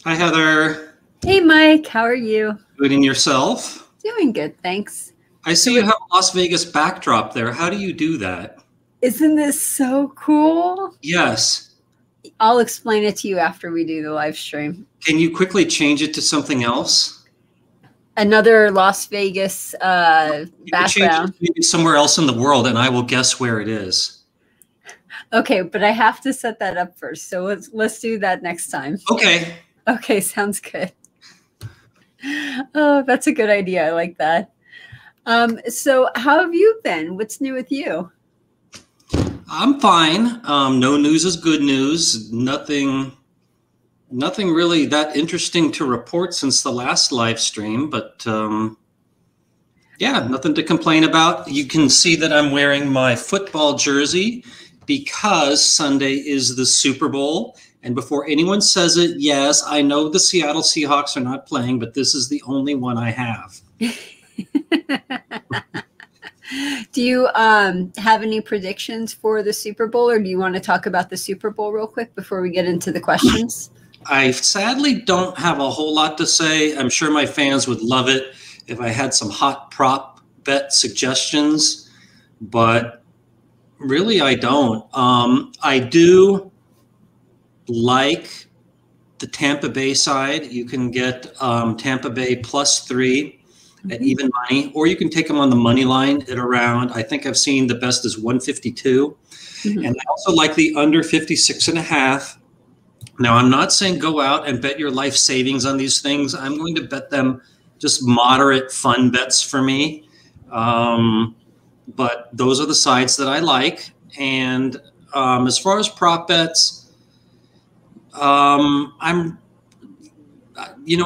Hi, Heather. Hey, Mike. How are you? Good, and yourself? Doing good, thanks. I see you have a Las Vegas backdrop there. How do you do that? Isn't this so cool? Yes. I'll explain it to you after we do the live stream. Can you quickly change it to something else? Another Las Vegas You can background. change it maybe somewhere else in the world, and I will guess where it is. Okay, but I have to set that up first. So let's do that next time. Okay. Okay, sounds good. Oh, that's a good idea. I like that. So how have you been? What's new with you? I'm fine. No news is good news. Nothing really that interesting to report since the last live stream, but yeah, nothing to complain about. You can see that I'm wearing my football jersey because Sunday is the Super Bowl. And before anyone says it, yes, I know the Seattle Seahawks are not playing, but this is the only one I have. Do you have any predictions for the Super Bowl, or do you want to talk about the Super Bowl real quick before we get into the questions? I sadly don't have a whole lot to say. I'm sure my fans would love it if I had some hot prop bet suggestions, but really I don't. I do like the Tampa Bay side. You can get Tampa Bay +3 at even money, or you can take them on the money line at around, I think I've seen the best is 152. And I also like the under 56.5. Now, I'm not saying go out and bet your life savings on these things. I'm going to bet them just moderate fun bets for me. But those are the sides that I like. And as far as prop bets,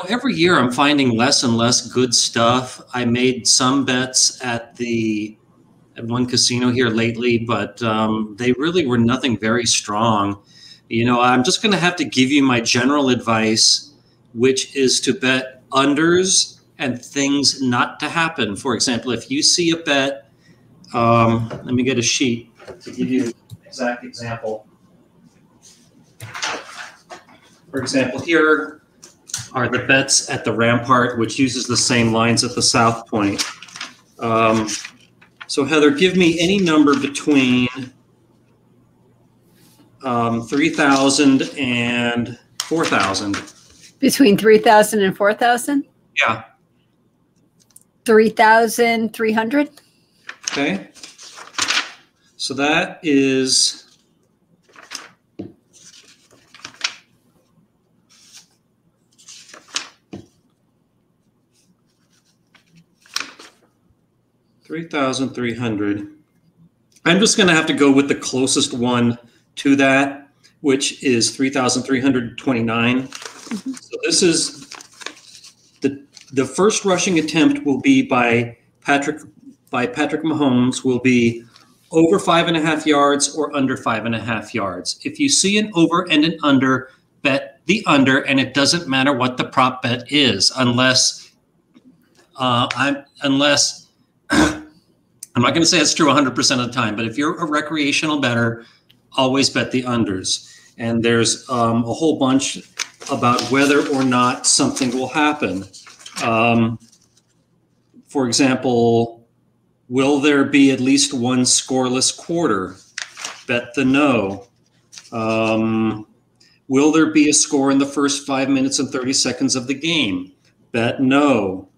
every year I'm finding less and less good stuff. I made some bets at one casino here lately, but they really were nothing very strong. I'm just going to have to give you my general advice, which is to bet unders and things not to happen. For example, if you see a bet, let me get a sheet to give you an exact example. For example, here are the bets at the Rampart, which uses the same lines at the South Point. So Heather, give me any number between 3,000 and 4,000. Between 3,000 and 4,000? Yeah. 3,300. Okay. So that is $3,300. I'm just going to have to go with the closest one to that, which is 3,329. So this is the first rushing attempt will be by Patrick Mahomes, will be over 5.5 yards or under 5.5 yards. If you see an over and an under, bet the under, and it doesn't matter what the prop bet is, unless I'm not going to say it's true 100% of the time, but if you're a recreational bettor, always bet the unders. And there's a whole bunch about whether or not something will happen. For example, will there be at least one scoreless quarter? Bet the no. Will there be a score in the first 5 minutes and 30 seconds of the game? Bet no.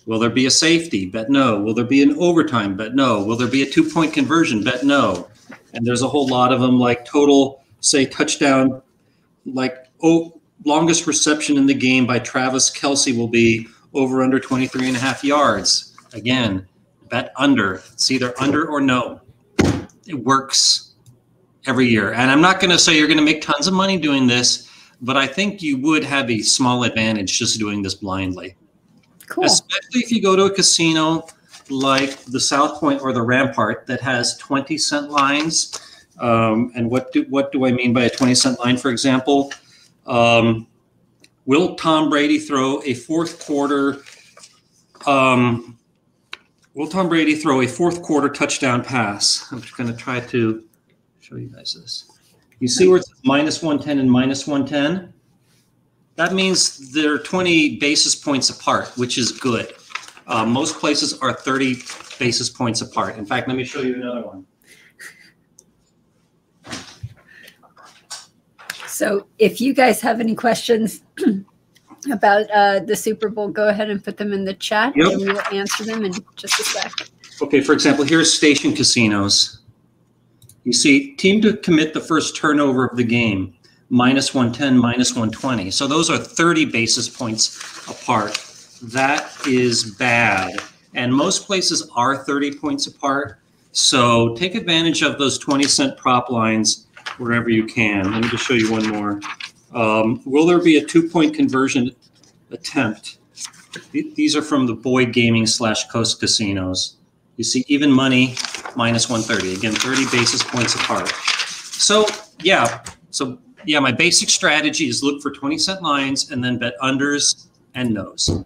Will there be a safety? Bet no. Will there be an overtime? Bet no. Will there be a 2-point conversion? Bet no. And there's a whole lot of them, like total, say, touchdown, like longest reception in the game by Travis Kelce will be over under 23.5 yards. Again, bet under. It's either under or no. It works every year. And I'm not going to say you're going to make tons of money doing this, but I think you would have a small advantage just doing this blindly. Cool. Especially if you go to a casino like the South Point or the Rampart that has 20-cent lines. And what do I mean by a 20-cent line, for example? Will Tom Brady throw a fourth quarter touchdown pass? I'm just going to try to show you guys this. You see where it's -110 and -110? That means they're 20 basis points apart, which is good. Most places are 30 basis points apart. In fact, let me show you another one. So if you guys have any questions about the Super Bowl, go ahead and put them in the chat, and we will answer them in just a sec. Okay, for example, here's station casinos. You see, team to commit the first turnover of the game, minus 110, minus 120. So those are 30 basis points apart. That is bad. And most places are 30 points apart. So take advantage of those 20-cent prop lines wherever you can. Let me just show you one more. Will there be a 2-point conversion attempt? These are from the Boyd Gaming / Coast Casinos. You see even money, minus 130. Again, 30 basis points apart. So yeah, my basic strategy is look for 20-cent lines and then bet unders and nos.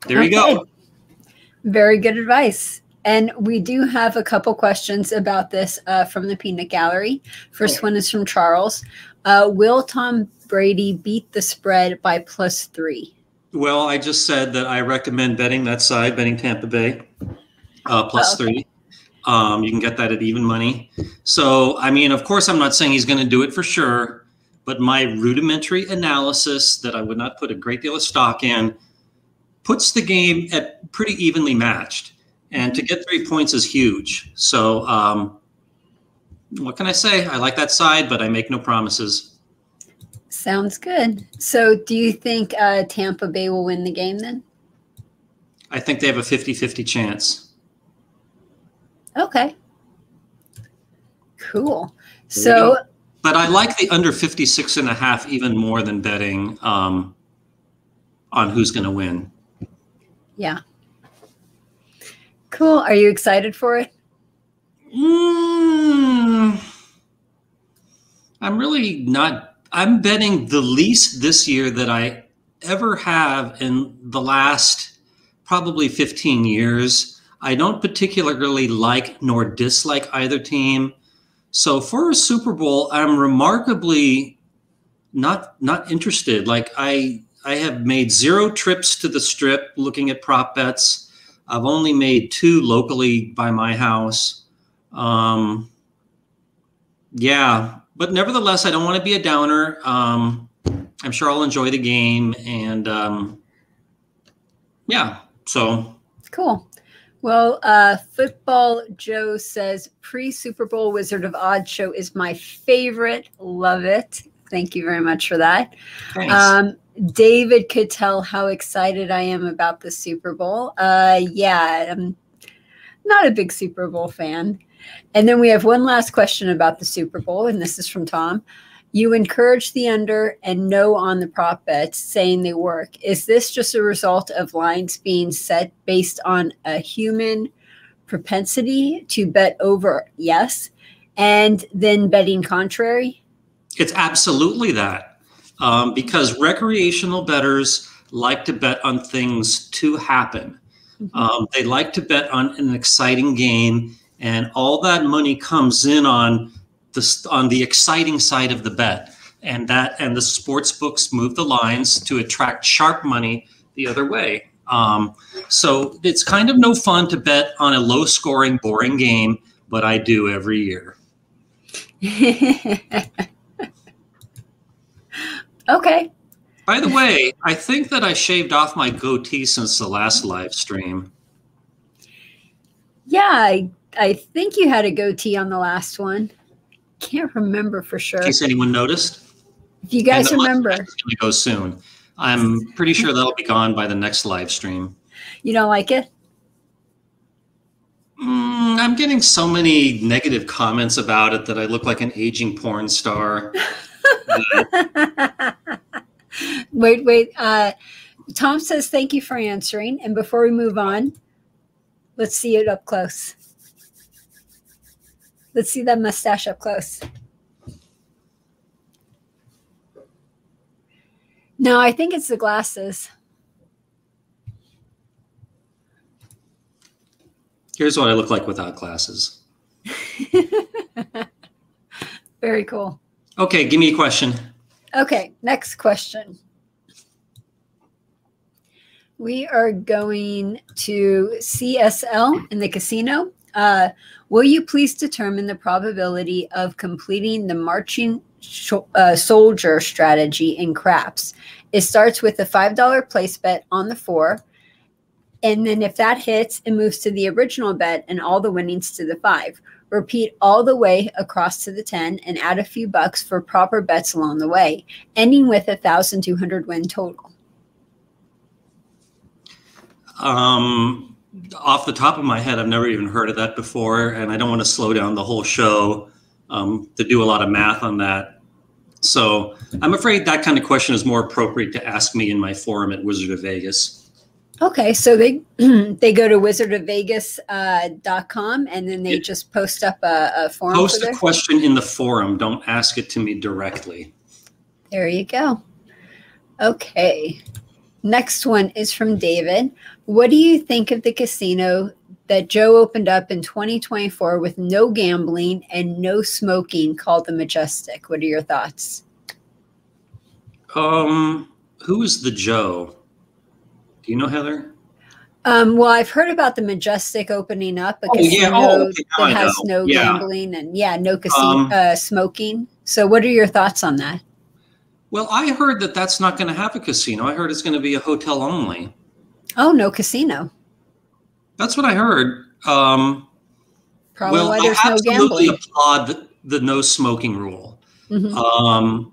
There you go. Very good advice. And we do have a couple questions about this from the Peanut Gallery. First one is from Charles. Will Tom Brady beat the spread by +3? Well, I just said that I recommend betting that side, betting Tampa Bay +3. You can get that at even money. So, I mean, of course, I'm not saying he's going to do it for sure, but my rudimentary analysis that I would not put a great deal of stock in puts the game at pretty evenly matched. And to get 3 points is huge. So what can I say? I like that side, but I make no promises. Sounds good. So do you think Tampa Bay will win the game then? I think they have a 50-50 chance. Okay. Cool. So, but I like the under 56.5 even more than betting on who's going to win. Yeah. Cool. Are you excited for it? I'm really not. I'm betting the least this year that I ever have in the last probably 15 years. I don't particularly like nor dislike either team. So for a Super Bowl, I'm remarkably not interested. Like I have made 0 trips to the Strip looking at prop bets. I've only made 2 locally by my house. Yeah, but nevertheless, I don't want to be a downer. I'm sure I'll enjoy the game, and yeah, so. Cool. Well, Football Joe says pre-Super Bowl Wizard of Oz show is my favorite. Love it. Thank you very much for that. Thanks. David could tell how excited I am about the Super Bowl. Yeah, I'm not a big Super Bowl fan. And then we have one last question about the Super Bowl, and this is from Tom. You encourage the under and no on the prop bets, saying they work. Is this just a result of lines being set based on a human propensity to bet over yes, and then betting contrary? It's absolutely that. Because recreational bettors like to bet on things to happen. They like to bet on an exciting game, and all that money comes in on the exciting side of the bet, and the sports books move the lines to attract sharp money the other way. So it's kind of no fun to bet on a low-scoring, boring game, but I do every year. Okay. By the way, I think that I shaved off my goatee since the last live stream. Yeah, I think you had a goatee on the last one. Can't remember for sure. In case anyone noticed. If you guys remember. It's going to go soon. I'm pretty sure that'll be gone by the next live stream. You don't like it? I'm getting so many negative comments about it that I look like an aging porn star. Wait. Tom says, thank you for answering. And before we move on, let's see it up close. Let's see that mustache up close. No, I think it's the glasses. Here's what I look like without glasses. Very cool. Okay, give me a question. Okay, next question. We are going to CSL in the casino. Will you please determine the probability of completing the marching soldier strategy in craps? It starts with a $5 place bet on the 4. And then if that hits, it moves to the original bet and all the winnings to the 5. Repeat all the way across to the 10 and add a few bucks for proper bets along the way, ending with 1,200 win total. Off the top of my head, I've never even heard of that before, and I don't want to slow down the whole show to do a lot of math on that. So I'm afraid that kind of question is more appropriate to ask me in my forum at Wizard of Vegas. Okay, so they go to wizardofvegas.com and then they just post up a forum. Post a question in the forum. Don't ask it to me directly. There you go. Okay. Next one is from David. What do you think of the casino that Joe opened up in 2024 with no gambling and no smoking called the Majestic? What are your thoughts? Who is the Joe? Do you know, Heather? Well, I've heard about the Majestic opening up a casino that has no gambling and no casino smoking. So what are your thoughts on that? Well, I heard that that's not going to have a casino. I heard it's going to be a hotel only. Oh, no casino. That's what I heard. Probably why there's no gambling. I absolutely applaud the no smoking rule. Mm-hmm.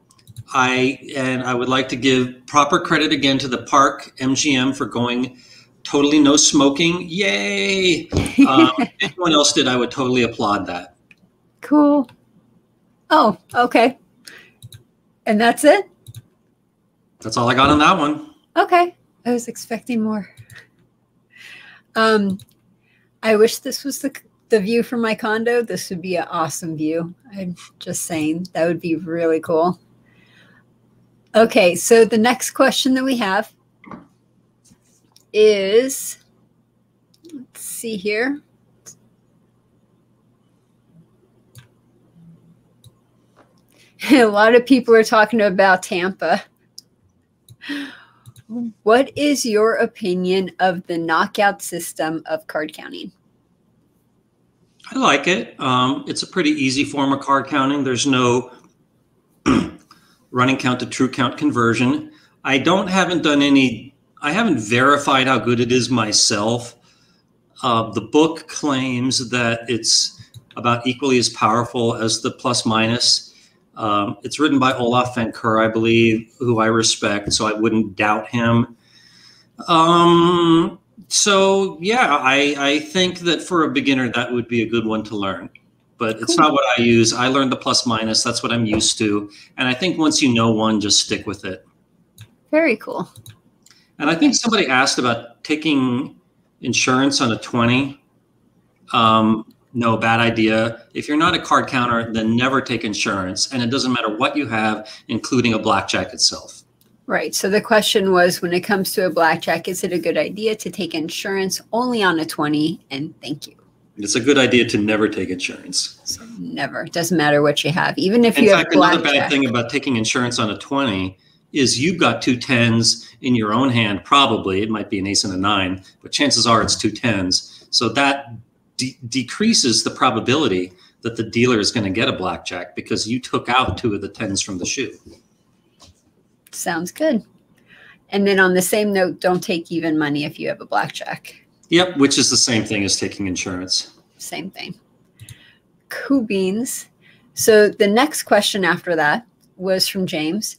I would like to give proper credit again to the park MGM for going totally no smoking. Yay! If anyone else did, I would totally applaud that. Cool. Oh, okay. And that's it? That's all I got on that one. Okay. I was expecting more. I wish this was the view from my condo. This would be an awesome view. I'm just saying that would be really cool. Okay, so the next question that we have is, let's see here. A lot of people are talking about Tampa. What is your opinion of the knockout system of card counting? I like it. It's a pretty easy form of card counting. There's no running count to true count conversion. I haven't verified how good it is myself. The book claims that it's about equally as powerful as the plus minus. It's written by Olaf Van Keur, I believe, who I respect, so I wouldn't doubt him. So yeah, I think that for a beginner, that would be a good one to learn. But it's not what I use. I learned the plus minus. That's what I'm used to. And I think once you know one, just stick with it. Very cool. And I think somebody asked about taking insurance on a 20. No, bad idea. If you're not a card counter, then never take insurance. And it doesn't matter what you have, including a blackjack itself. Right. So the question was, when it comes to a blackjack, is it a good idea to take insurance only on a 20? And thank you. It's a good idea to never take insurance. So never. It doesn't matter what you have. Even if you have blackjack. In fact, another bad thing about taking insurance on a 20 is you've got 2 10s in your own hand, probably. It might be an ace and a 9, but chances are it's 2 10s. So that decreases the probability that the dealer is going to get a blackjack because you took out 2 of the 10s from the shoe. Sounds good. And then on the same note, don't take even money if you have a blackjack. Yep, which is the same thing as taking insurance. Same thing. Cool beans. So the next question after that was from James.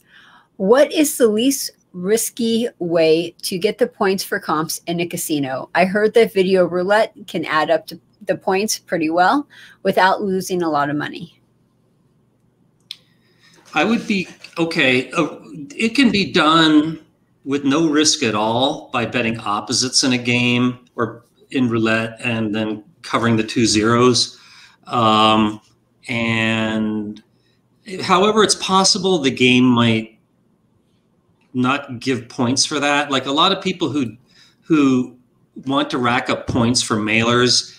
What is the least risky way to get the points for comps in a casino? I heard that video roulette can add up to the points pretty well without losing a lot of money. I would be okay. It can be done with no risk at all by betting opposites in a game or in roulette and then covering the 2 zeros. And however it's possible, the game might not give points for that. Like a lot of people who want to rack up points for mailers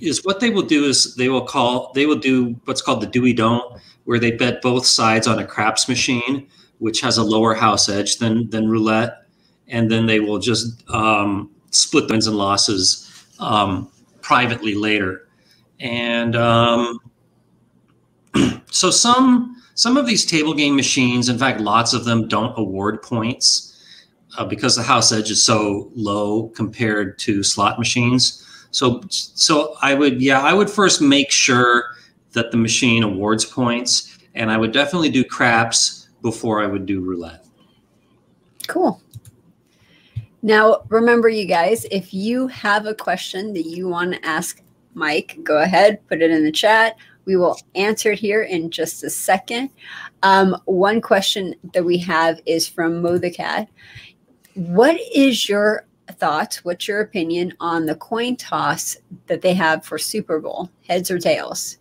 is what they will do is they will do what's called the do-we-don't, where they bet both sides on a craps machine, which has a lower house edge than roulette. and then they will just split the wins and losses privately later. And so some of these table game machines, in fact, lots of them don't award points because the house edge is so low compared to slot machines. So I would first make sure that the machine awards points, and I would definitely do craps before I would do roulette. Cool. Now, remember, you guys, if you have a question that you want to ask Mike, go ahead, put it in the chat. We will answer it here in just a second. One question that we have is from Mo the Cat. What is your thoughts? What's your opinion on the coin toss that they have for Super Bowl, heads or tails?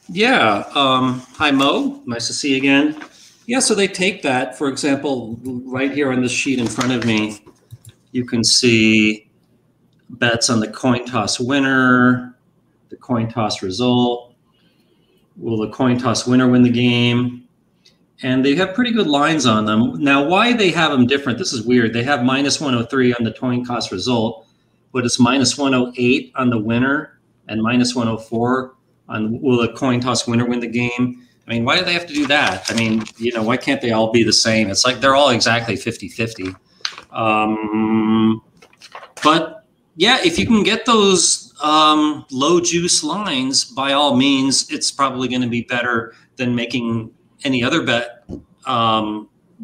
Yeah. Hi, Mo. Nice to see you again. Yeah, so they take that, for example, right here on this sheet in front of me, you can see bets on the coin toss winner, the coin toss result. Will the coin toss winner win the game? And they have pretty good lines on them. Now, why they have them different, this is weird. They have minus 103 on the coin toss result, but it's minus 108 on the winner and minus 104 on will the coin toss winner win the game. I mean, why do they have to do that? I mean, you know, why can't they all be the same? It's like they're all exactly 50-50. But yeah, if you can get those low juice lines, by all means, it's probably going to be better than making any other bet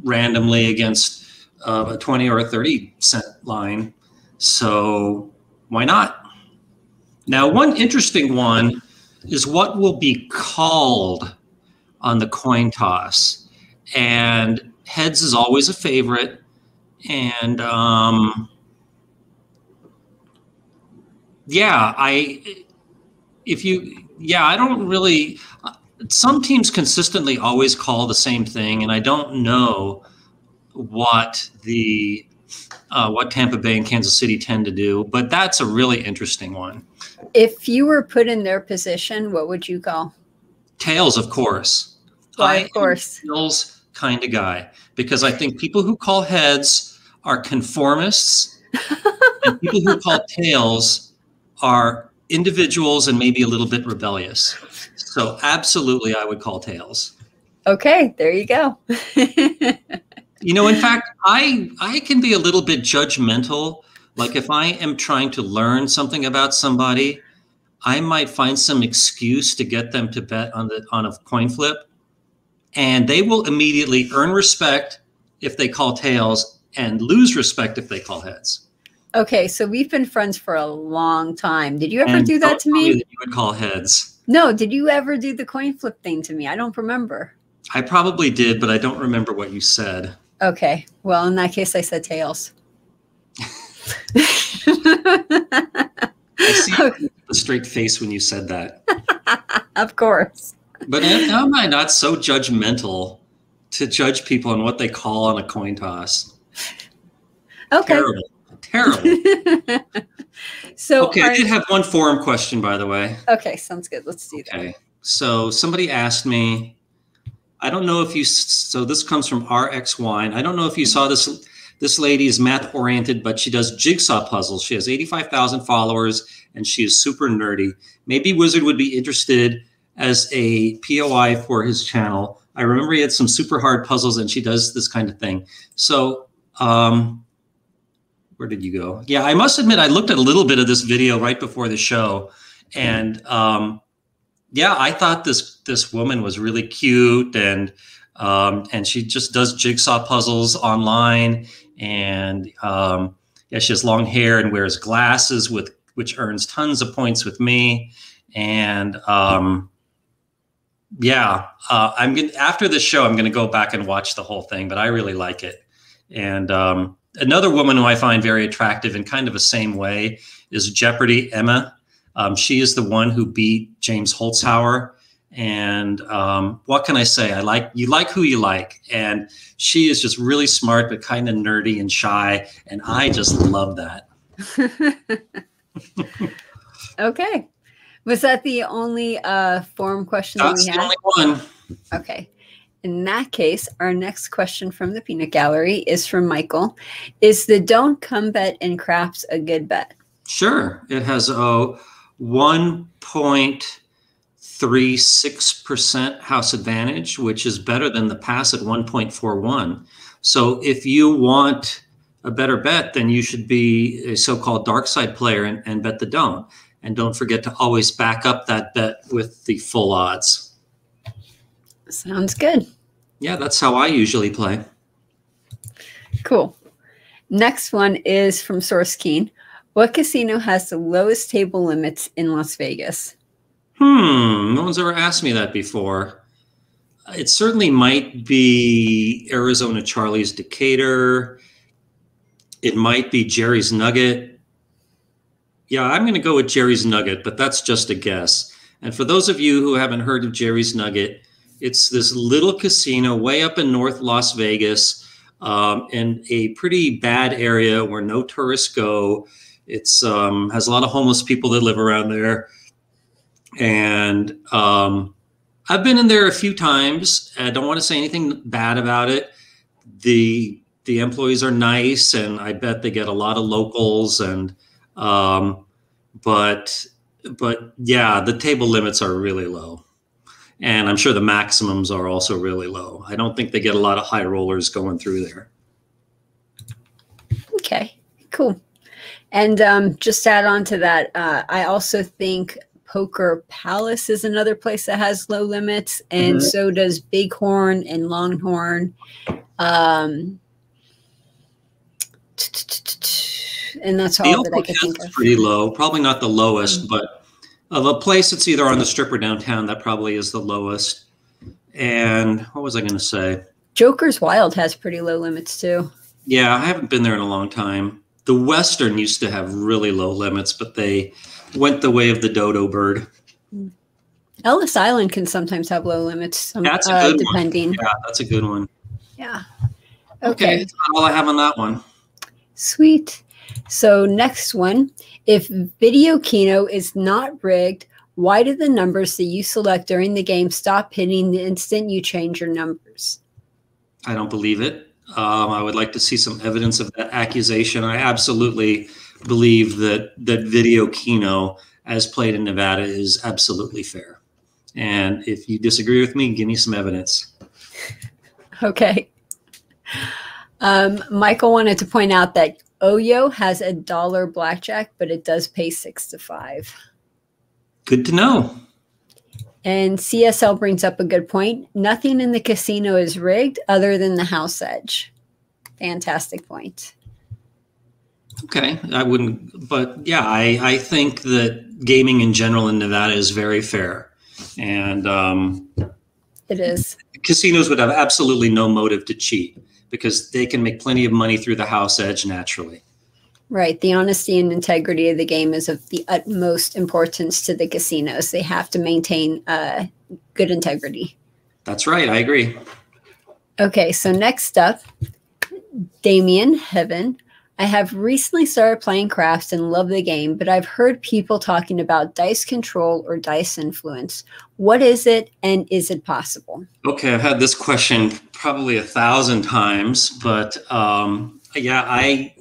randomly against a 20 or a 30 cent line. So why not? Now, one interesting one is what will be called on the coin toss. And heads is always a favorite. And I don't really, some teams consistently always call the same thing, and I don't know what Tampa Bay and Kansas City tend to do, but that's a really interesting one. If you were put in their position, what would you call? Tails, of course. Why, of course? I'm a tails kind of guy, because I think people who call heads are conformists, and people who call tails are individuals and maybe a little bit rebellious. So absolutely, I would call tails. Okay, there you go. You know, in fact, I can be a little bit judgmental. Like if I am trying to learn something about somebody, I might find some excuse to get them to bet on a coin flip, and they will immediately earn respect if they call tails and lose respect if they call heads. Okay, so we've been friends for a long time. Did you ever do that to me? That you would call heads. No, did you ever do the coin flip thing to me? I don't remember. I probably did, but I don't remember what you said. Okay, well, in that case, I said tails. I see a straight face when you said that. Of course. But am I not so judgmental to judge people on what they call on a coin toss? Okay. Terrible. So okay, I did have one forum question, by the way. Okay, sounds good. Let's do that. Okay, so somebody asked me, I don't know if you, so this comes from RX Wine. I don't know if you saw this. This lady is math oriented, but she does jigsaw puzzles. She has 85,000 followers and she is super nerdy. Maybe Wizard would be interested as a POI for his channel. I remember he had some super hard puzzles and she does this kind of thing. So, where did you go? Yeah, I must admit, I looked at a little bit of this video right before the show, and yeah, I thought this woman was really cute, and she just does jigsaw puzzles online, and yeah, she has long hair and wears glasses which earns tons of points with me, and yeah, after this show, I'm gonna go back and watch the whole thing, but I really like it, and another woman who I find very attractive in kind of the same way is Jeopardy Emma. She is the one who beat James Holzhauer. And what can I say? You like who you like. And she is just really smart, but kind of nerdy and shy. And I just love that. Okay. Was that the only forum question that we had? That's the only one. Okay. In that case, our next question from the peanut gallery is from Michael. Is the don't come bet in craps a good bet? Sure. It has a 1.36% house advantage, which is better than the pass at 1.41. So if you want a better bet, then you should be a so-called dark side player and bet the don't. And don't forget to always back up that bet with the full odds. Sounds good. Yeah, that's how I usually play. Cool. Next one is from Source Keen. What casino has the lowest table limits in Las Vegas? No one's ever asked me that before. It certainly might be Arizona Charlie's Decatur. It might be Jerry's Nugget. Yeah, I'm going to go with Jerry's Nugget, but that's just a guess. And for those of you who haven't heard of Jerry's Nugget, it's this little casino way up in North Las Vegas, in a pretty bad area where no tourists go. It's has a lot of homeless people that live around there. And I've been in there a few times. I don't want to say anything bad about it. The employees are nice, and I bet they get a lot of locals. And but yeah, the table limits are really low. And I'm sure the maximums are also really low. I don't think they get a lot of high rollers going through there. Okay, cool. And just to add on to that, I also think Poker Palace is another place that has low limits, and so does Bighorn and Longhorn. And that's all that I can think of. Pretty low, probably not the lowest, but of a place that's either on the strip or downtown, that probably is the lowest. And what was I going to say? Joker's Wild has pretty low limits too. Yeah, I haven't been there in a long time. The Western used to have really low limits, but they went the way of the dodo bird. Ellis Island can sometimes have low limits. That's a good depending. one. Yeah, that's a good one. Yeah. Okay, that's all I have on that one. Sweet. So next one, if video Keno is not rigged, why do the numbers that you select during the game stop hitting the instant you change your numbers? I don't believe it. I would like to see some evidence of that accusation. I absolutely believe that video Keno, as played in Nevada, is absolutely fair. And if you disagree with me, give me some evidence. Okay. Michael wanted to point out that Oyo has $1 blackjack, but it does pay 6 to 5. Good to know. And CSL brings up a good point. Nothing in the casino is rigged other than the house edge. Fantastic point. Okay, I wouldn't, but yeah, I think that gaming in general in Nevada is very fair. And it is. Casinos would have absolutely no motive to cheat because they can make plenty of money through the house edge naturally. Right. The honesty and integrity of the game is of the utmost importance to the casinos. They have to maintain good integrity. That's right. I agree. Okay. So next up, Damien Heaven. I have recently started playing craps and love the game, but I've heard people talking about dice control or dice influence. What is it, and is it possible? Okay. I've had this question probably 1,000 times, but yeah, I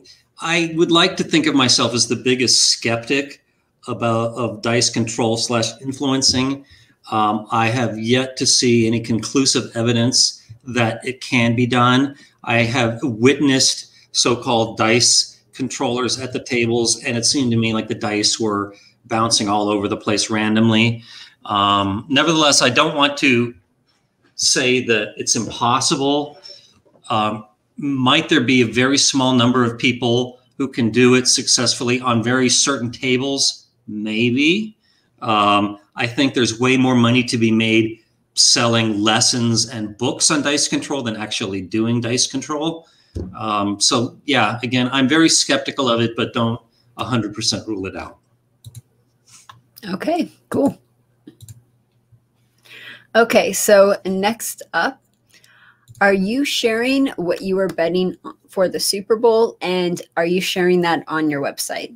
would like to think of myself as the biggest skeptic of dice control / influencing. I have yet to see any conclusive evidence that it can be done. I have witnessed so-called dice controllers at the tables, and it seemed to me like the dice were bouncing all over the place randomly. Nevertheless, I don't want to say that it's impossible. Might there be a very small number of people who can do it successfully on very certain tables? Maybe. I think there's way more money to be made selling lessons and books on dice control than actually doing dice control. So yeah, again, I'm very skeptical of it, but don't 100% rule it out. Okay, cool. Okay, so next up, are you sharing what you are betting for the Super Bowl, and are you sharing that on your website?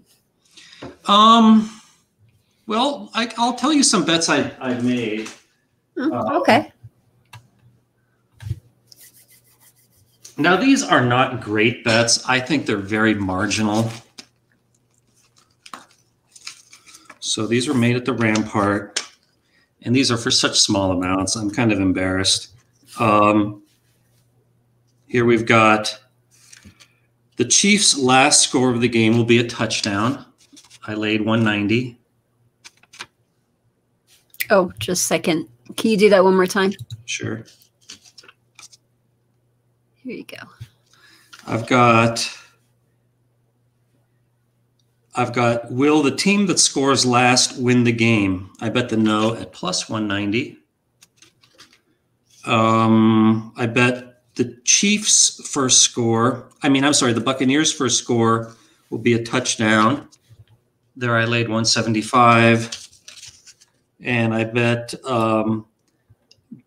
Well, I'll tell you some bets I've made. Okay. Now, these are not great bets. I think they're very marginal. So these were made at the Rampart, and these are for such small amounts. I'm kind of embarrassed. Here we've got the Chiefs' last score of the game will be a touchdown. I laid 190. Oh, just a second. Can you do that one more time? Sure. Here you go. I've got will the team that scores last win the game? I bet the no at plus 190. I bet the Chiefs' first score, the Buccaneers' first score will be a touchdown. There I laid 175. And I bet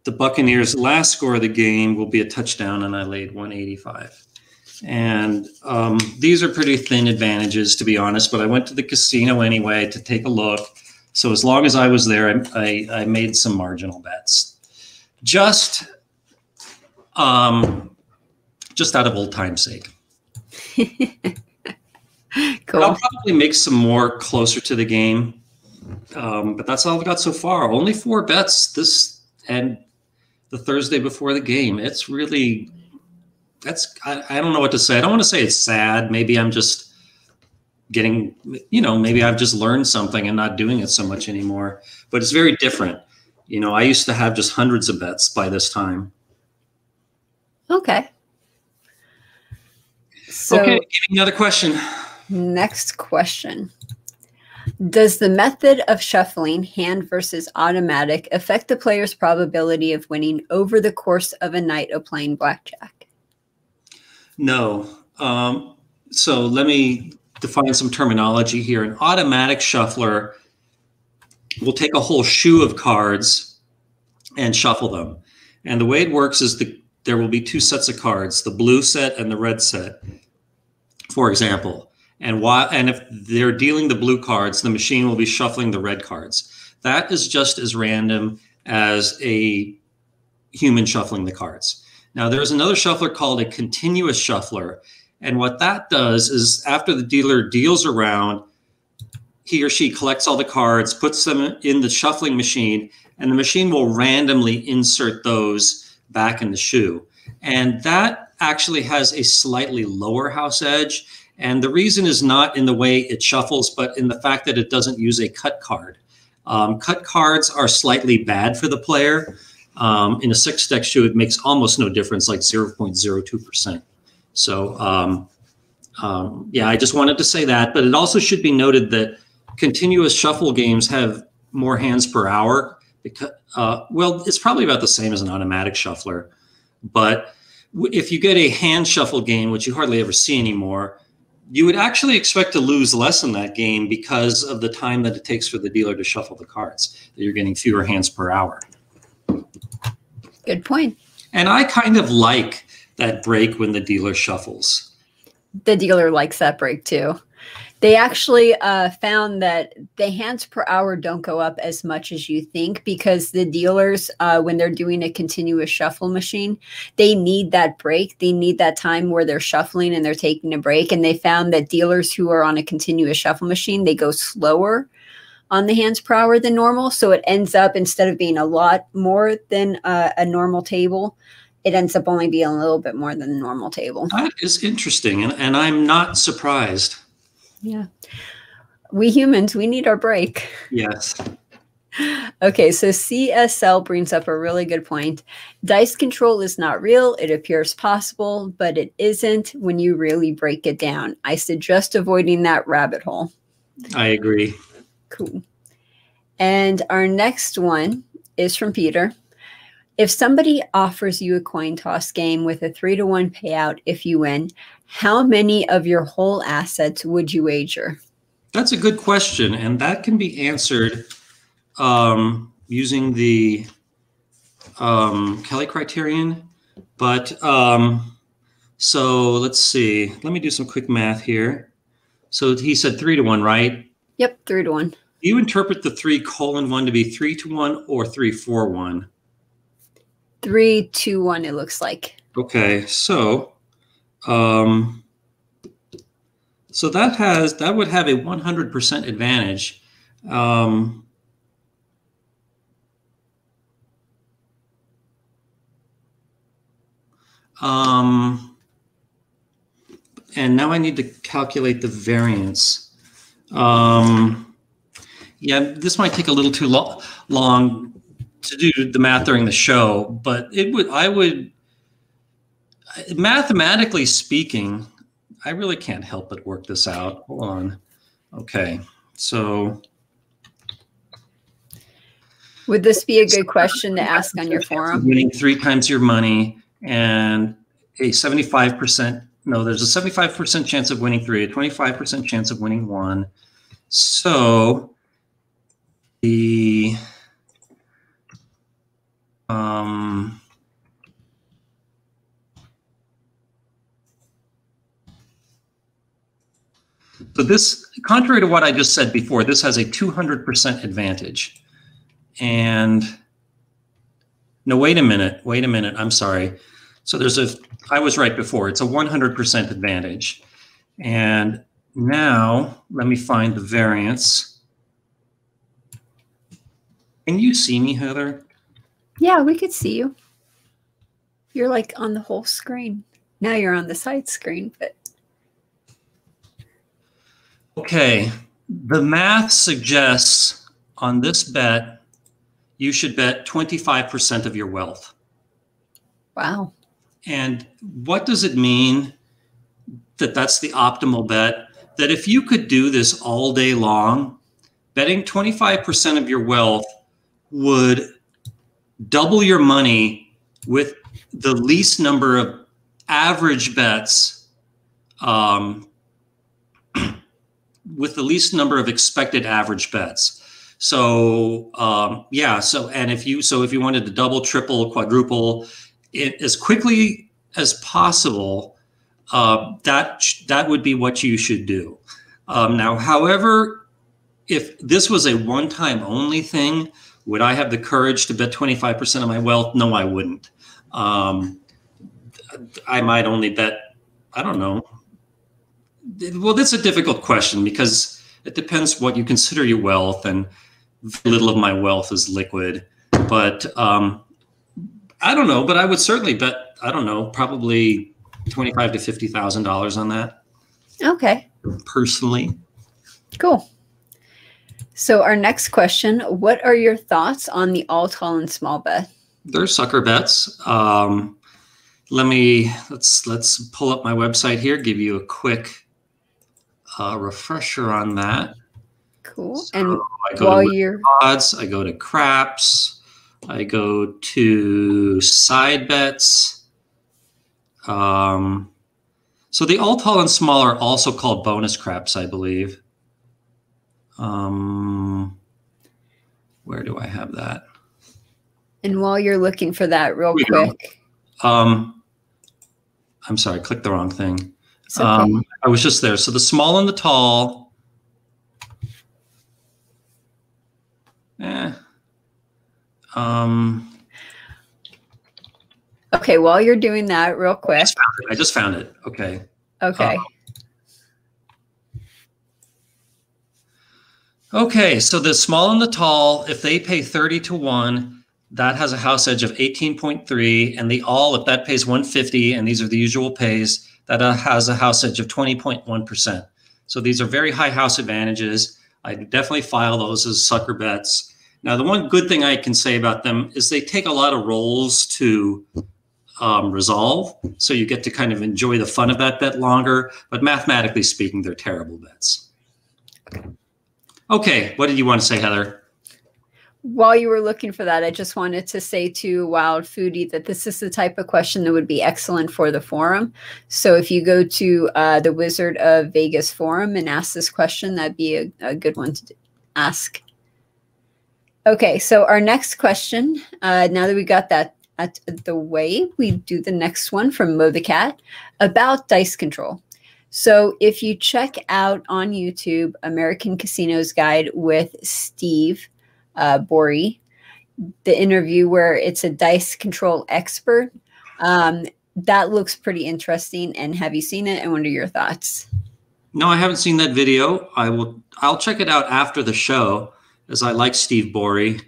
the Buccaneers' last score of the game will be a touchdown, and I laid 185. And these are pretty thin advantages, to be honest, but I went to the casino anyway to take a look. So as long as I was there, I made some marginal bets. Just out of old time's sake. Cool. I'll probably make some more closer to the game. But that's all I've got so far. Only 4 bets this and the Thursday before the game. It's really, I don't know what to say. I don't want to say it's sad. Maybe I'm just getting, maybe I've just learned something and not doing it so much anymore. But it's very different. I used to have just hundreds of bets by this time. Okay. So, okay, give me another question. Next question. Does the method of shuffling, hand versus automatic, affect the player's probability of winning over the course of a night of playing blackjack? No. So let me define some terminology here. An automatic shuffler will take a whole shoe of cards and shuffle them. And the way it works is there will be 2 sets of cards, the blue set and the red set, for example. And if they're dealing the blue cards, the machine will be shuffling the red cards. That is just as random as a human shuffling the cards. Now, there's another shuffler called a continuous shuffler. And what that does is after the dealer deals around, he or she collects all the cards, puts them in the shuffling machine, and the machine will randomly insert those back in the shoe. And that actually has a slightly lower house edge. And the reason is not in the way it shuffles, but in the fact that it doesn't use a cut card. Cut cards are slightly bad for the player. In a 6-deck shoe, it makes almost no difference, like 0.02%. So, yeah, I just wanted to say that. But it also should be noted that continuous shuffle games have more hands per hour. Because, well, it's probably about the same as an automatic shuffler. But if you get a hand shuffle game, which you hardly ever see anymore, you would actually expect to lose less in that game because of the time that it takes for the dealer to shuffle the cards. You're getting fewer hands per hour. Good point. And I kind of like that break when the dealer shuffles. The dealer likes that break too. They actually found that the hands per hour don't go up as much as you think because the dealers, when they're doing a continuous shuffle machine, they need that break. They need that time where they're shuffling and they're taking a break. And they found that dealers who are on a continuous shuffle machine, they go slower on the hands per hour than normal. So it ends up, instead of being a lot more than a normal table, it ends up only being a little bit more than the normal table. That is interesting. And I'm not surprised. Yeah. We humans, we need our break. Yes. Okay, so CSL brings up a really good point. Dice control is not real. It appears possible, but it isn't when you really break it down. I suggest avoiding that rabbit hole. I agree. Cool. And our next one is from Peter. If somebody offers you a coin toss game with a 3-to-1 payout if you win, how many of your whole assets would you wager? That's a good question, and that can be answered using the Kelly criterion. But so let's see. Let me do some quick math here. So he said 3-to-1, right? Yep, 3-to-1. Do you interpret the 3:1 to be 3-to-1 or 3-4-1? 3-2-1, it looks like. Okay, so So that would have a 100% advantage. And now I need to calculate the variance. Yeah, this might take a little too long to do the math during the show, but mathematically speaking, I really can't help but work this out. Hold on. Okay, so. Would this be a good question to ask on your forum? Winning 3 times your money and a 75%, no, there's a 75% chance of winning 3, a 25% chance of winning 1. So the so this, contrary to what I just said before, this has a 200% advantage. And no, wait a minute, I'm sorry. So I was right before, it's a 100% advantage. And now let me find the variance. Can you see me, Heather? Yeah, we could see you. You're like on the whole screen. Now you're on the side screen, but. Okay, the math suggests on this bet, you should bet 25% of your wealth. Wow. And what does it mean that that's the optimal bet? That if you could do this all day long, betting 25% of your wealth would double your money with the least number of average bets, with the least number of expected average bets. So yeah, and if you wanted to double, triple, quadruple it as quickly as possible, that would be what you should do. Now, however, if this was a one-time only thing, would I have the courage to bet 25% of my wealth? No, I wouldn't. I might only bet, I don't know. Well, that's a difficult question because it depends what you consider your wealth, and very little of my wealth is liquid. But I don't know, but I would certainly bet, I don't know, probably $25,000 to $50,000 on that. Okay. Personally. Cool. So our next question, what are your thoughts on the all, tall, and small bet? They're sucker bets. Let's pull up my website here, give you a quick refresher on that. Cool. So and I go to odds, I go to craps, I go to side bets. So the all, tall, and small are also called bonus craps, I believe. Where do I have that? And while you're looking for that real quick. I'm sorry, I clicked the wrong thing. It's okay. I was just there. So the small and the tall. Okay, while you're doing that real quick. I just found it. Okay. Okay. Okay, so the small and the tall, if they pay 30 to 1, that has a house edge of 18.3, and the all, if that pays 150, and these are the usual pays, that has a house edge of 20.1%. So these are very high house advantages. I definitely file those as sucker bets. Now, the one good thing I can say about them is they take a lot of rolls to resolve, so you get to kind of enjoy the fun of that bet longer, but mathematically speaking, they're terrible bets. Okay, what did you want to say, Heather? While you were looking for that, I just wanted to say to Wild Foodie that this is the type of question that would be excellent for the forum. So if you go to the Wizard of Vegas forum and ask this question, that'd be a good one to ask. Okay, so our next question, now that we got that at the way, we do the next one from Mo the Cat about dice control. So if you check out on YouTube, American Casino's Guide with Steve Borey, the interview where it's a dice control expert, that looks pretty interesting. And have you seen it? And what are your thoughts? No, I haven't seen that video. I'll check it out after the show, as I like Steve Borey.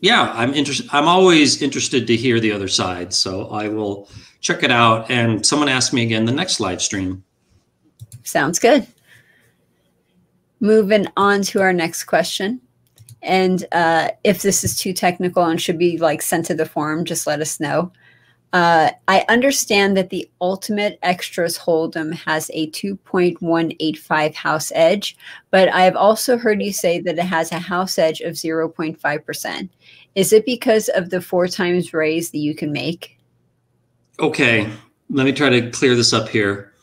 Yeah, I'm interested. I'm always interested to hear the other side. So I will check it out. And someone asked me again the next live stream. Sounds good. Moving on to our next question. And if this is too technical and should be like sent to the forum, just let us know. I understand that the Ultimate Extras Hold'em has a 2.185 house edge, but I have also heard you say that it has a house edge of 0.5%. Is it because of the 4 times raise that you can make? Okay, let me try to clear this up here.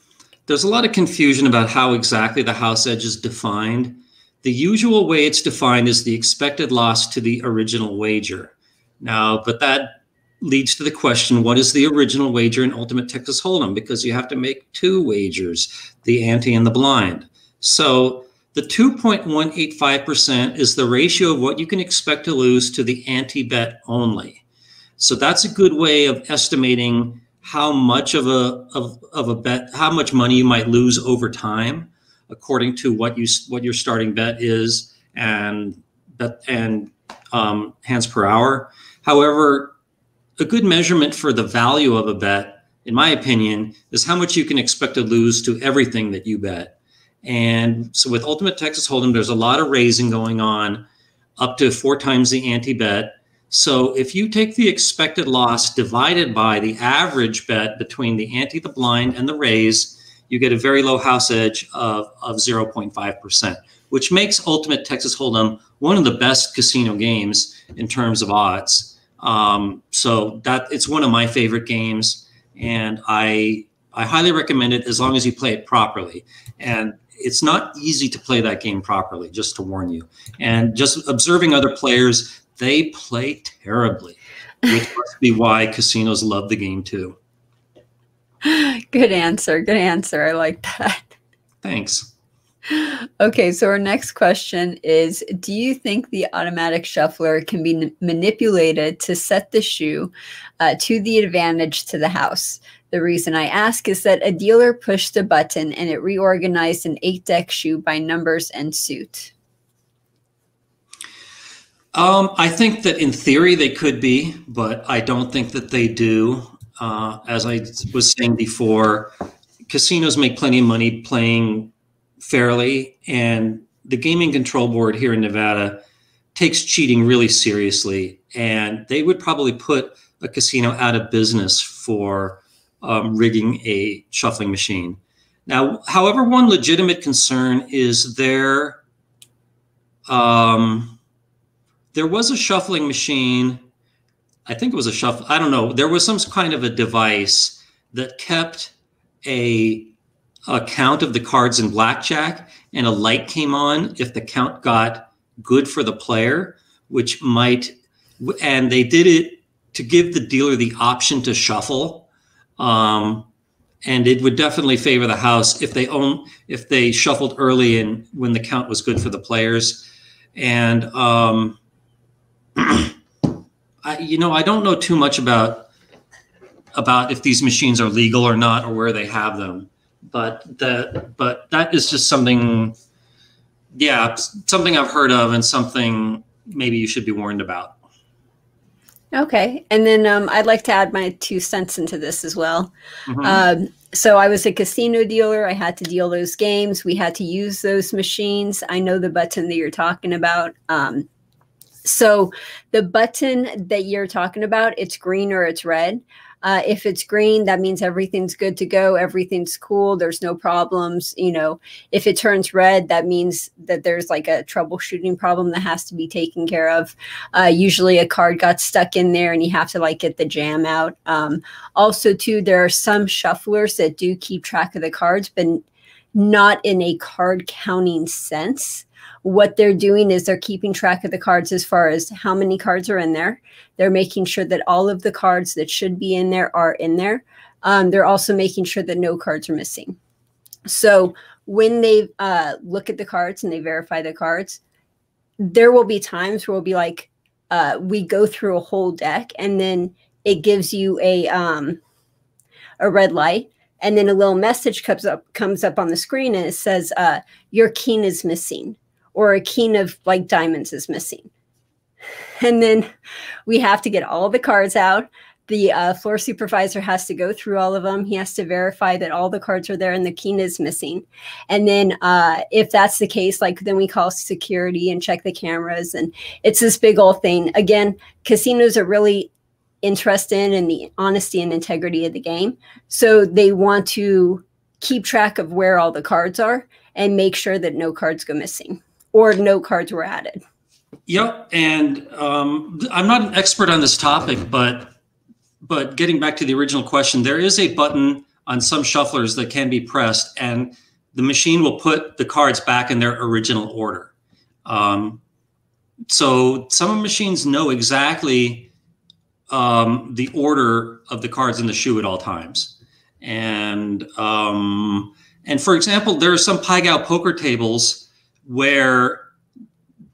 There's a lot of confusion about how exactly the house edge is defined. The usual way it's defined is the expected loss to the original wager. Now, but that leads to the question, what is the original wager in Ultimate Texas Hold'em? Because you have to make 2 wagers, the ante and the blind. So the 2.185% is the ratio of what you can expect to lose to the ante bet only. So that's a good way of estimating how much of a bet, how much money you might lose over time, according to what your starting bet is and hands per hour. However, a good measurement for the value of a bet, in my opinion, is how much you can expect to lose to everything that you bet. And so with Ultimate Texas Hold'em, there's a lot of raising going on, up to 4 times the ante bet. So if you take the expected loss divided by the average bet between the ante, the blind, and the raise, you get a very low house edge of 0.5%, which makes Ultimate Texas Hold'em one of the best casino games in terms of odds. So that it's one of my favorite games, and I highly recommend it as long as you play it properly. And it's not easy to play that game properly, just to warn you. And just observing other players, they play terribly, which must be why casinos love the game too. Good answer. Good answer. I like that. Thanks. Okay, so our next question is, do you think the automatic shuffler can be manipulated to set the shoe to the advantage to the house? The reason I ask is that a dealer pushed a button and it reorganized an 8-deck shoe by numbers and suit. I think that in theory they could be, but I don't think that they do. As I was saying before, casinos make plenty of money playing fairly, and the Gaming Control Board here in Nevada takes cheating really seriously, and they would probably put a casino out of business for rigging a shuffling machine. Now, however, one legitimate concern is there was a shuffling machine. I think it was a shuffle. I don't know. There was some kind of a device that kept a count of the cards in Blackjack, and a light came on if the count got good for the player, which might, and they did it to give the dealer the option to shuffle. And it would definitely favor the house if they shuffled early and when the count was good for the players. And I don't know too much about if these machines are legal or not, or where they have them. But that is just something, something I've heard of, and something maybe you should be warned about. Okay. And then I'd like to add my 2 cents into this as well. Mm-hmm. So I was a casino dealer. I had to deal those games. We had to use those machines. I know the button that you're talking about. So the button that you're talking about, it's green or it's red. If it's green, that means everything's good to go. Everything's cool. There's no problems. If it turns red, that means that there's like a troubleshooting problem that has to be taken care of. Usually a card got stuck in there and you have to like get the jam out. Also too, there are some shufflers that do keep track of the cards, but not in a card counting sense. What they're doing is they're keeping track of the cards as far as how many cards are in there. They're making sure that all of the cards that should be in there are in there. They're also making sure that no cards are missing. So when they look at the cards and they verify the cards, there will be times where we'll be like, we go through a whole deck, and then it gives you a red light, and then a little message comes up on the screen, and it says your king is missing, or a king of like diamonds is missing. And then we have to get all the cards out. The floor supervisor has to go through all of them. He has to verify that all the cards are there and the king is missing. And then if that's the case, like then we call security and check the cameras. And it's this big old thing. Again, casinos are really interested in the honesty and integrity of the game. So they want to keep track of where all the cards are and make sure that no cards go missing or no cards were added. Yep. And I'm not an expert on this topic, but getting back to the original question, there is a button on some shufflers that can be pressed, and the machine will put the cards back in their original order. So some machines know exactly the order of the cards in the shoe at all times. And for example, there are some Pai Gow poker tables where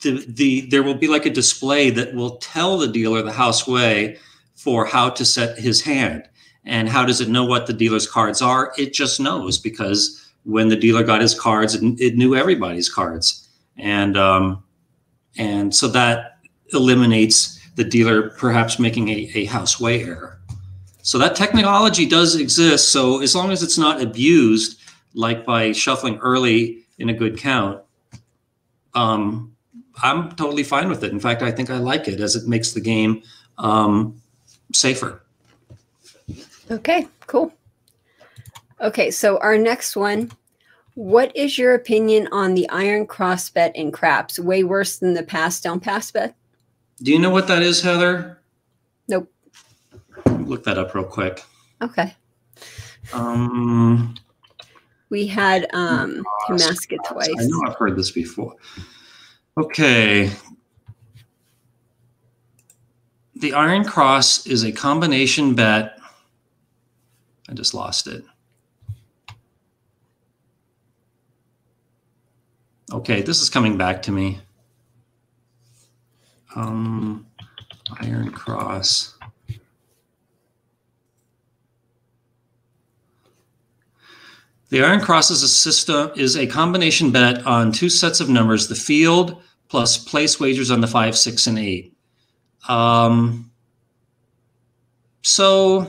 there will be like a display that will tell the dealer the house way for how to set his hand. And how does it know what the dealer's cards are? It just knows, because when the dealer got his cards, it knew everybody's cards. And so that eliminates the dealer perhaps making a house way error. So that technology does exist. So as long as it's not abused, like by shuffling early in a good count, I'm totally fine with it. In fact, I think I like it, as it makes the game safer. Okay, cool. Okay, so our next one. What is your opinion on the iron cross bet in craps? Way worse than the pass down pass bet? Do you know what that is, Heather? Nope. Look that up real quick. Okay. We had him ask it twice. I know I've heard this before. Okay. The iron cross is a combination bet. I just lost it. Okay, this is coming back to me. Iron cross. The iron cross is a combination bet on two sets of numbers, the field plus place wagers on the 5, 6, and 8. So,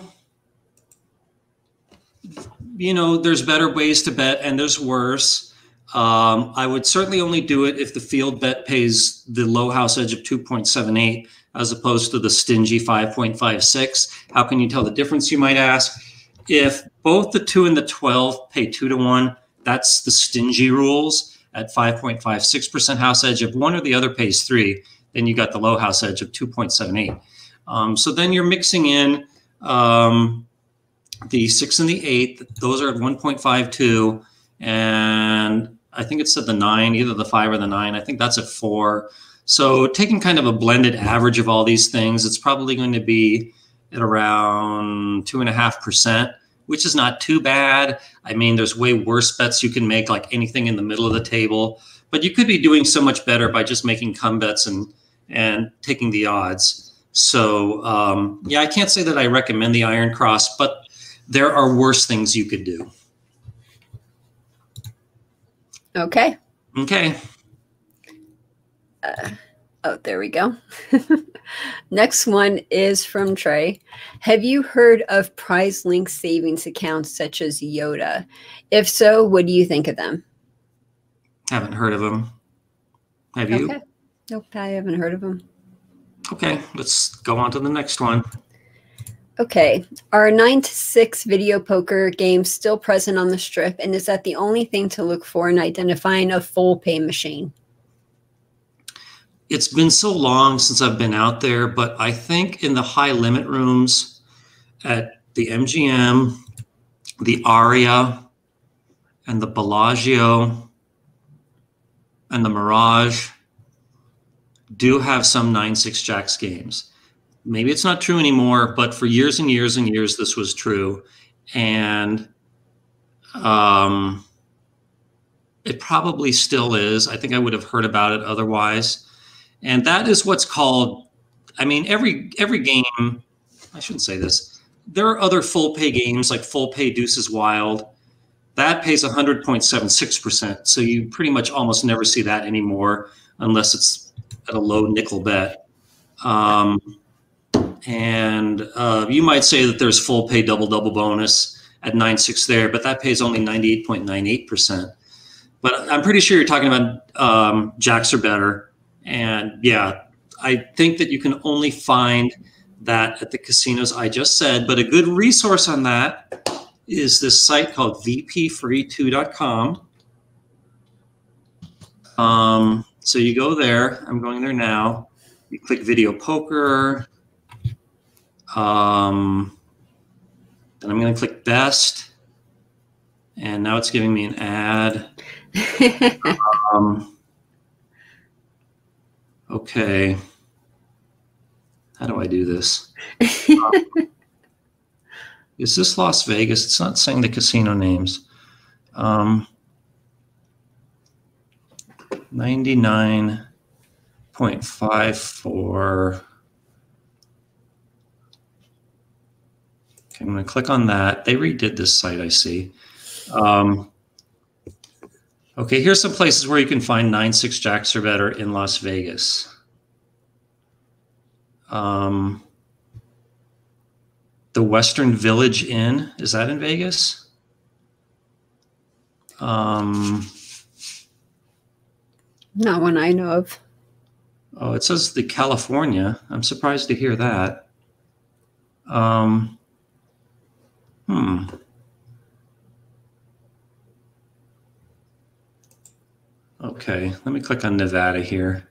you know, there's better ways to bet and there's worse. I would certainly only do it if the field bet pays the low house edge of 2.78 as opposed to the stingy 5.56. How can you tell the difference, you might ask? If both the 2 and the 12 pay 2 to 1, that's the stingy rules at 5.56% house edge. If one or the other pays 3, then you got the low house edge of 2.78. So then you're mixing in the 6 and the 8. Those are at 1.52. And I think it said the 9, either the 5 or the 9. I think that's at 4. So taking kind of a blended average of all these things, it's probably going to be at around 2.5%, which is not too bad. I mean, there's way worse bets you can make, like anything in the middle of the table. But you could be doing so much better by just making come bets and taking the odds. So, yeah, I can't say that I recommend the iron cross, but there are worse things you could do. Okay. Okay. Oh, there we go. Next one is from Trey. Have you heard of prize link savings accounts such as Yoda? If so, what do you think of them? Haven't heard of them. Have you? Okay. Nope, I haven't heard of them. Okay, let's go on to the next one. Okay. Are 9 to 6 video poker games still present on the strip? And is that the only thing to look for in identifying a full pay machine? It's been so long since I've been out there, but I think in the high limit rooms at the MGM, the Aria, and the Bellagio, and the Mirage do have some 9-6 jacks games. Maybe it's not true anymore, but for years and years and years, this was true. And it probably still is. I think I would have heard about it otherwise. And that is what's called I mean, every game, I shouldn't say this. There are other full pay games like Full Pay Deuces Wild. That pays 100.76%. So you pretty much almost never see that anymore unless it's at a low nickel bet. And you might say that there's Full Pay Double bonus at 9.6 there, but that pays only 98.98%. But I'm pretty sure you're talking about jacks or better. And yeah, I think that you can only find that at the casinos I just said. But a good resource on that is this site called vpfree2.com. So you go there. I'm going there now. You click Video Poker. Then I'm going to click Best. And now it's giving me an ad. Okay. How do I do this? Is this Las Vegas? It's not saying the casino names. 99.54. Okay, I'm going to click on that. They redid this site, I see. Okay, here's some places where you can find 9.6 jacks or better in Las Vegas. The Western Village Inn, is that in Vegas? Not one I know of. Oh, it says the California. I'm surprised to hear that. Okay, let me click on Nevada here.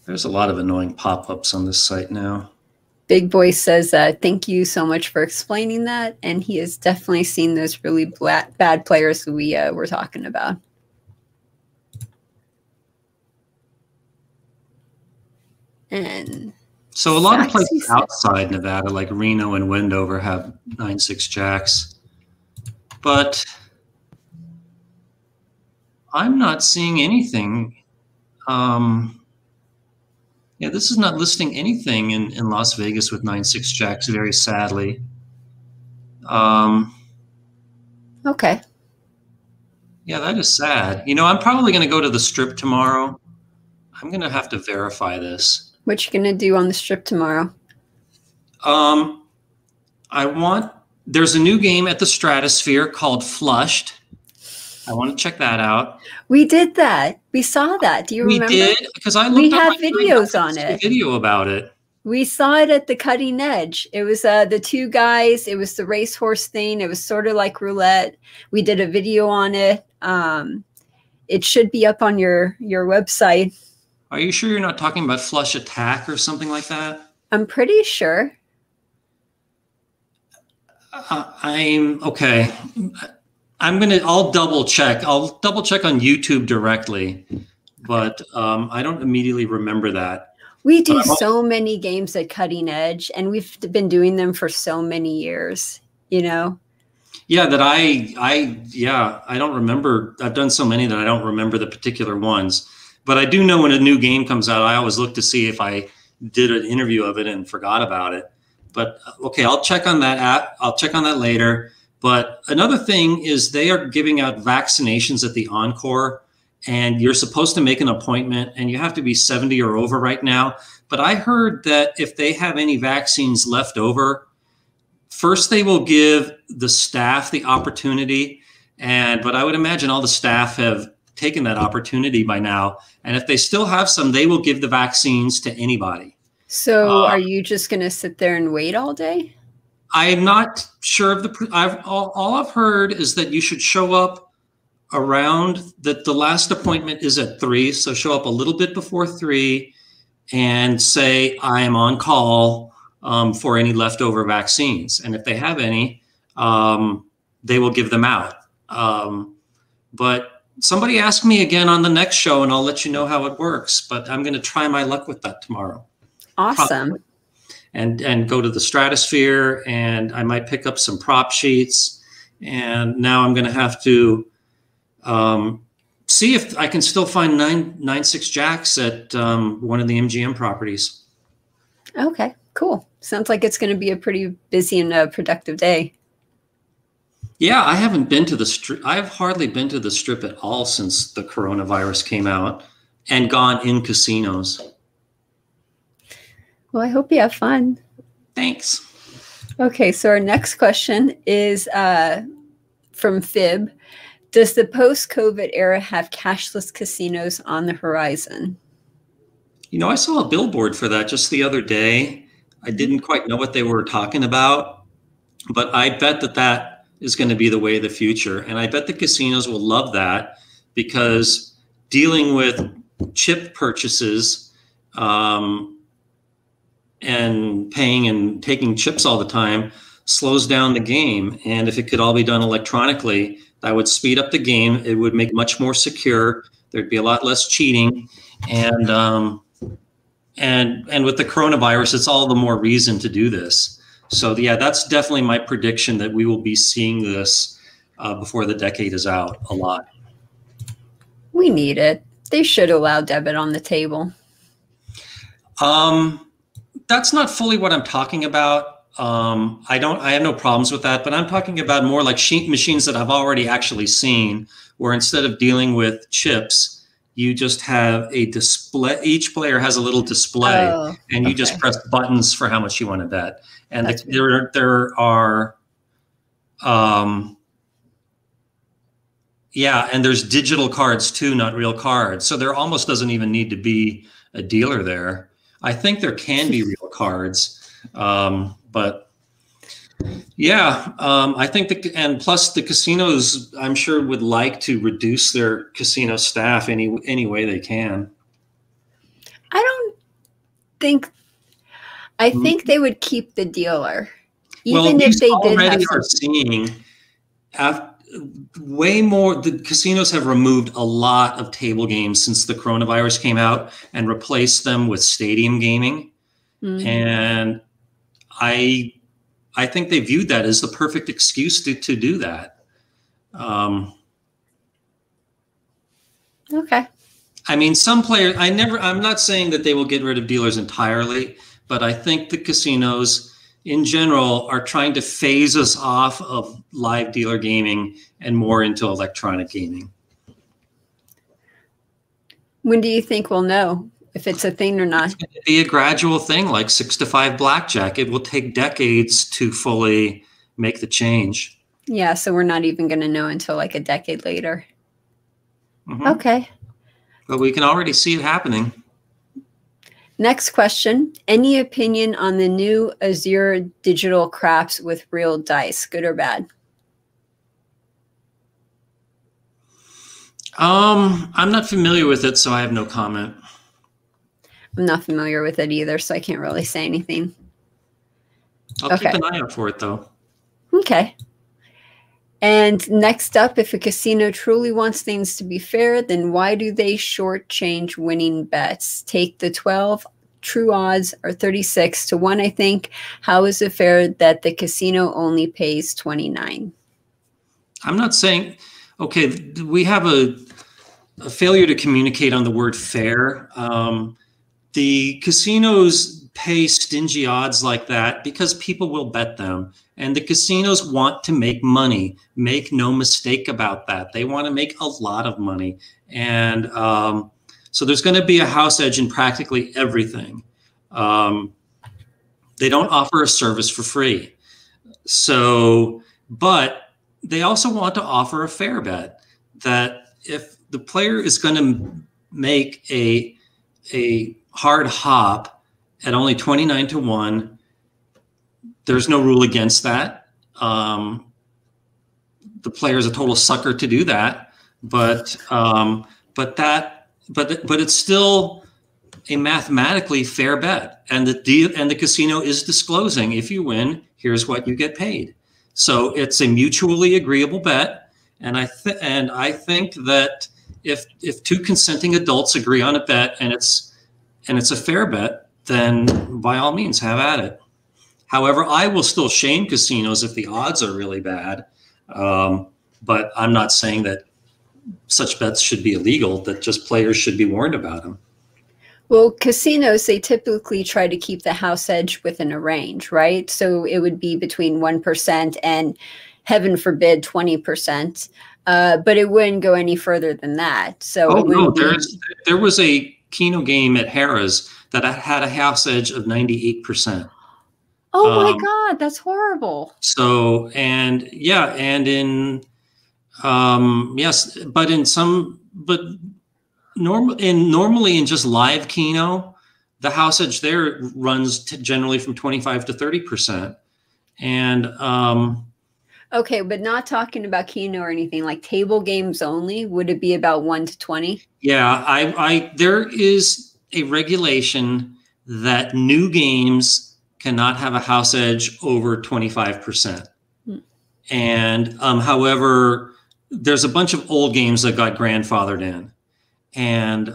There's a lot of annoying pop-ups on this site now. Big Boy says, thank you so much for explaining that. And he has definitely seen those really bad players who we were talking about. And so a lot of places outside Nevada, like Reno and Wendover, have 9.6 jacks. But I'm not seeing anything. Yeah, this is not listing anything in Las Vegas with 9.6 jacks, very sadly. Okay. Yeah, that is sad. You know, I'm probably going to go to the Strip tomorrow. I'm going to have to verify this. What you going to do on the Strip tomorrow? There's a new game at the Stratosphere called Flushed. I want to check that out. We did that. We saw that. Do you remember? We did, because we have videos on it. Video about it. We saw it at the Cutting Edge. It was the two guys. It was the racehorse thing. It was sort of like roulette. We did a video on it. It should be up on your website. Are you sure you're not talking about Flush Attack or something like that? I'm pretty sure. I'm okay. I'll double check. I'll double check on YouTube directly, but I don't immediately remember that. We do so many games at Cutting Edge, and we've been doing them for so many years, you know? Yeah, that I don't remember. I've done so many that I don't remember the particular ones. But I do know when a new game comes out, I always look to see if I did an interview of it and forgot about it. But okay, I'll check on that app. I'll check on that later. But another thing is they are giving out vaccinations at the Encore, and you're supposed to make an appointment, and you have to be 70 or over right now. But I heard that if they have any vaccines left over, first they will give the staff the opportunity. But I would imagine all the staff have taken that opportunity by now. And if they still have some, they will give the vaccines to anybody. So are you just going to sit there and wait all day? I'm not sure of all I've heard is that you should show up around that. The last appointment is at 3. So show up a little bit before 3 and say, I am on call for any leftover vaccines. And if they have any, they will give them out. But somebody ask me again on the next show and I'll let you know how it works. But I'm going to try my luck with that tomorrow. Awesome. Probably. And go to the Stratosphere, and I might pick up some prop sheets. And now I'm going to have to see if I can still find 9-6 jacks at one of the MGM properties. Okay, cool. Sounds like it's going to be a pretty busy and productive day. Yeah, I haven't been to the strip. I've hardly been to the strip at all since the coronavirus came out and gone in casinos. Well, I hope you have fun. Thanks. Okay, so our next question is from Fib. Does the post-COVID era have cashless casinos on the horizon? You know, I saw a billboard for that just the other day. I didn't quite know what they were talking about, but I bet that that is going to be the way of the future. And I bet the casinos will love that, because dealing with chip purchases and paying and taking chips all the time slows down the game. And if it could all be done electronically, that would speed up the game. It would make it much more secure. There'd be a lot less cheating. And with the coronavirus, it's all the more reason to do this. So yeah, that's definitely my prediction, that we will be seeing this before the decade is out a lot. We need it. They should allow debit on the table. That's not fully what I'm talking about. I have no problems with that, but I'm talking about more like machines that I've already actually seen, where instead of dealing with chips, you just have a display. Each player has a little display, and you just press buttons for how much you want to bet. And there are, yeah, and there's digital cards too, not real cards. So there almost doesn't even need to be a dealer there. I think there can be real cards, but yeah, I think and plus the casinos, I'm sure, would like to reduce their casino staff any way they can. I think they would keep the dealer, even if they already are seeing way more. The casinos have removed a lot of table games since the coronavirus came out and replaced them with stadium gaming. And I think they viewed that as the perfect excuse to do that. Okay. I mean, some players, I'm not saying that they will get rid of dealers entirely, but I think the casinos in general are trying to phase us off of live dealer gaming and more into electronic gaming. When do you think we'll know if it's a thing or not? It's going to be a gradual thing, like 6-5 blackjack. It will take decades to fully make the change. Yeah, so we're not even going to know until like a decade later. Okay. But we can already see it happening. Next question. Any opinion on the new Azure digital craps with real dice, good or bad? I'm not familiar with it, so I have no comment. I'm not familiar with it either, so I can't really say anything. I'll keep an eye out for it, though. Okay. And next up, if a casino truly wants things to be fair, then why do they shortchange winning bets? Take the 12, true odds are 36 to 1, I think. How is it fair that the casino only pays 29? I'm not saying, okay, we have a failure to communicate on the word fair. The casinos pay stingy odds like that because people will bet them. And the casinos want to make money. Make no mistake about that. They want to make a lot of money. And so there's going to be a house edge in practically everything. They don't offer a service for free. So, but they also want to offer a fair bet that if the player is going to make a hard hop at only 29 to 1, there's no rule against that. The player is a total sucker to do that, but it's still a mathematically fair bet, and the casino is disclosing, if you win, here's what you get paid. So it's a mutually agreeable bet, and I think that if two consenting adults agree on a bet and it's a fair bet, then by all means have at it. However, I will still shame casinos if the odds are really bad. But I'm not saying that such bets should be illegal, that just players should be warned about them. Well, casinos, they typically try to keep the house edge within a range, right? So it would be between 1% and, heaven forbid, 20%. But it wouldn't go any further than that. So there was a Keno game at Harrah's that had a house edge of 98%. Oh my God, that's horrible. So, and yeah, and in yes, but in some, but normally in just live Keno, the house edge there runs generally from 25 to 30%. And okay, but not talking about Keno or anything, like table games only, would it be about 1 to 20? Yeah, there is a regulation that new games cannot have a house edge over 25%. And however, there's a bunch of old games that got grandfathered in. And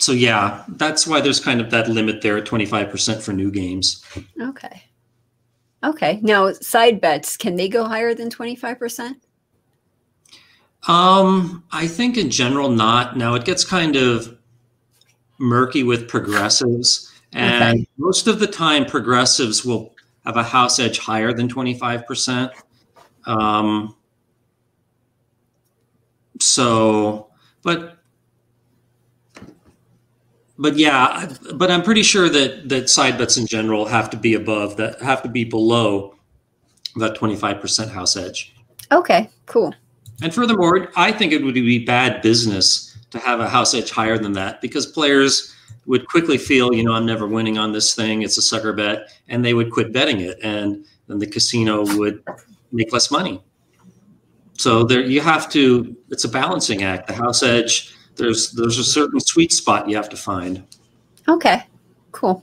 so yeah, that's why there's kind of that limit there at 25% for new games. Okay. Okay. Now, side bets, can they go higher than 25%? I think in general not. Now it gets kind of murky with progressives, and most of the time progressives will have a house edge higher than 25%. So, but yeah, but I'm pretty sure that side bets in general have to be above that, have to be below that 25% house edge. Okay, cool. And furthermore, I think it would be bad business to have a house edge higher than that, because players would quickly feel, you know, I'm never winning on this thing, it's a sucker bet, and they would quit betting it, and then the casino would make less money. So there, you have to, it's a balancing act. The house edge, there's a certain sweet spot you have to find. Okay, cool.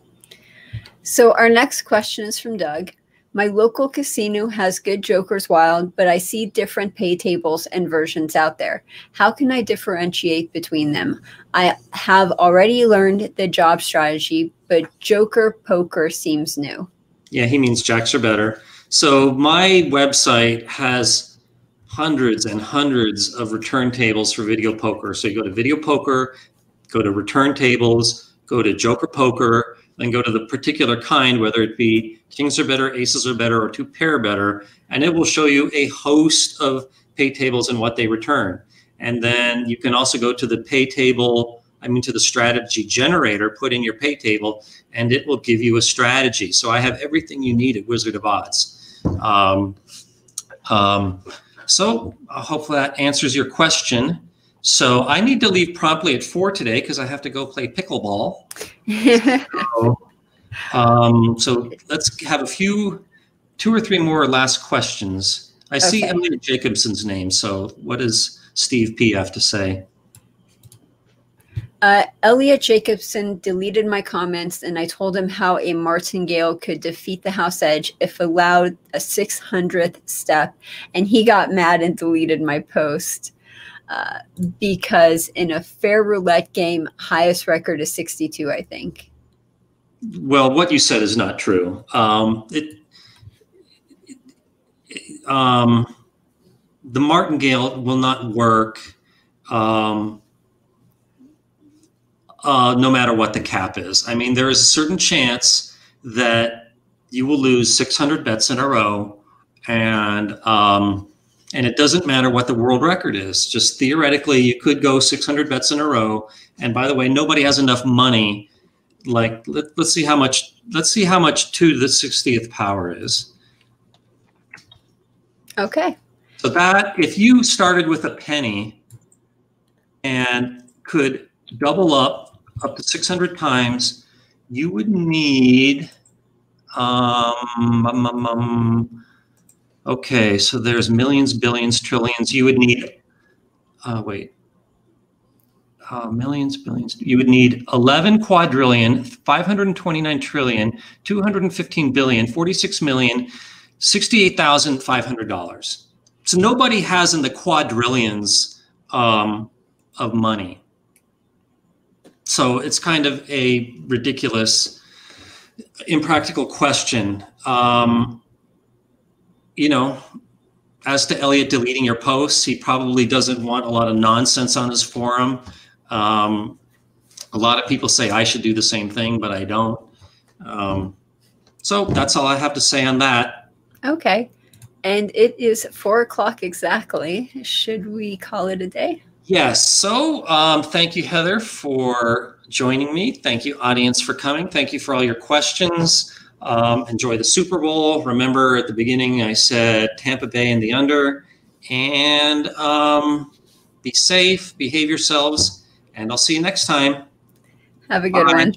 So our next question is from Doug. My local casino has good Jokers Wild, but I see different pay tables and versions out there. How can I differentiate between them? I have already learned the job strategy, but Joker Poker seems new. Yeah, he means jacks are better. So my website has hundreds and hundreds of return tables for video poker. So you go to video poker, go to return tables, go to Joker Poker, then go to the particular kind, whether it be kings are better, aces are better, or two pair better, and it will show you a host of pay tables and what they return. And then you can also go to the pay table, to the strategy generator, put in your pay table, and it will give you a strategy. So I have everything you need at Wizard of Odds. So hopefully that answers your question. So I need to leave promptly at 4 today because I have to go play pickleball. So let's have two or three more last questions. I see Elliot Jacobson's name. So what does Steve P have to say? Elliot Jacobson deleted my comments, and I told him how a martingale could defeat the house edge if allowed a 600th step, and he got mad and deleted my post because in a fair roulette game, highest record is 62, I think. Well, what you said is not true. The martingale will not work no matter what the cap is. I mean, there is a certain chance that you will lose 600 bets in a row, and it doesn't matter what the world record is. Just theoretically, you could go 600 bets in a row. And by the way, nobody has enough money. Like, let's see how much 2 to the 60th power is. Okay. So that, if you started with a penny and could double up to 600 times, you would need, okay, so there's millions, billions, trillions. You would need, millions, billions. You would need 11 quadrillion, 529 trillion, 215 billion, 46 million, $68,500. So nobody has in the quadrillions of money. So it's kind of a ridiculous, impractical question. You know, as to Elliot deleting your posts, he probably doesn't want a lot of nonsense on his forum. A lot of people say I should do the same thing, but I don't. So that's all I have to say on that. Okay. And it is 4 o'clock exactly. Should we call it a day? Yes. So thank you, Heather, for joining me. Thank you, audience, for coming. Thank you for all your questions. Enjoy the Super Bowl. Remember, at the beginning, I said Tampa Bay and the under. And be safe, behave yourselves, and I'll see you next time. Have a good one.